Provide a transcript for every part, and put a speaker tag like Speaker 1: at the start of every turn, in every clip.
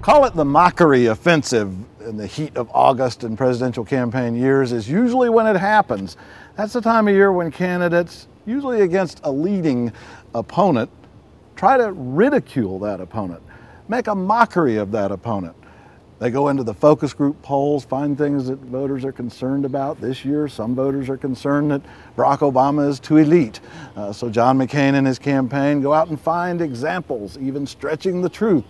Speaker 1: Call it the mockery offensive in the heat of August and presidential campaign years is usually when it happens. That's the time of year when candidates, usually against a leading opponent, try to ridicule that opponent, make a mockery of that opponent. They go into the focus group polls, find things that voters are concerned about. This year, some voters are concerned that Barack Obama is too elite. So John McCain and his campaign go out and find examples, even stretching the truth,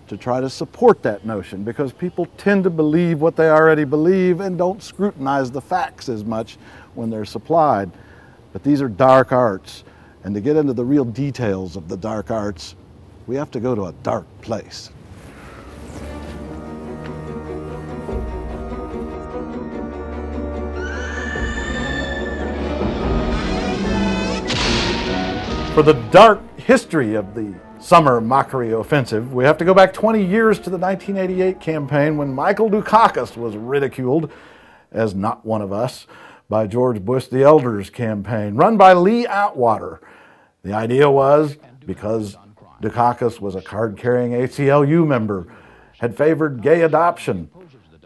Speaker 1: to try to support that notion, because people tend to believe what they already believe and don't scrutinize the facts as much when they're supplied. But these are dark arts, and to get into the real details of the dark arts, we have to go to a dark place. For the dark history of the summer mockery offensive, we have to go back 20 years to the 1988 campaign when Michael Dukakis was ridiculed as not one of us by George Bush the Elder's campaign, run by Lee Atwater. The idea was, because Dukakis was a card-carrying ACLU member, had favored gay adoption,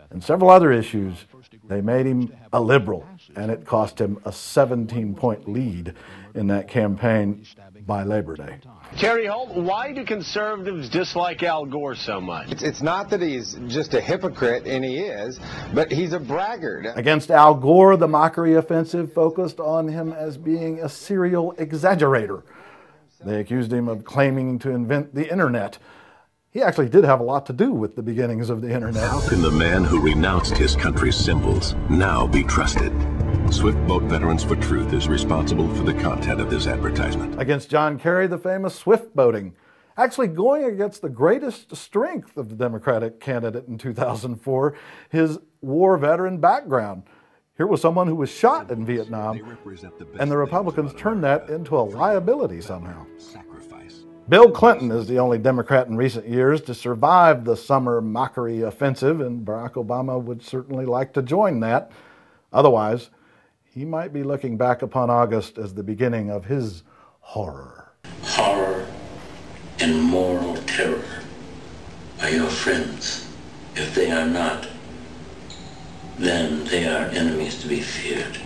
Speaker 1: and several other issues, they made him a liberal, and it cost him a 17-point lead in that campaign by Labor Day.
Speaker 2: Terry Holt, why do conservatives dislike Al Gore so much?
Speaker 3: It's not that he's just a hypocrite, and he is, but he's a braggart.
Speaker 1: Against Al Gore, the mockery offensive focused on him as being a serial exaggerator. They accused him of claiming to invent the internet. He actually did have a lot to do with the beginnings of the internet.
Speaker 4: How can the man who renounced his country's symbols now be trusted? Swift Boat Veterans for Truth is responsible for the content of this advertisement.
Speaker 1: Against John Kerry, the famous swift boating, actually going against the greatest strength of the Democratic candidate in 2004, his war veteran background. Here was someone who was shot in Vietnam, and the Republicans turned that into a liability somehow. Bill Clinton is the only Democrat in recent years to survive the summer mockery offensive, and Barack Obama would certainly like to join that. Otherwise, he might be looking back upon August as the beginning of his horror.
Speaker 5: Horror and moral terror are your friends. If they are not, then they are enemies to be feared.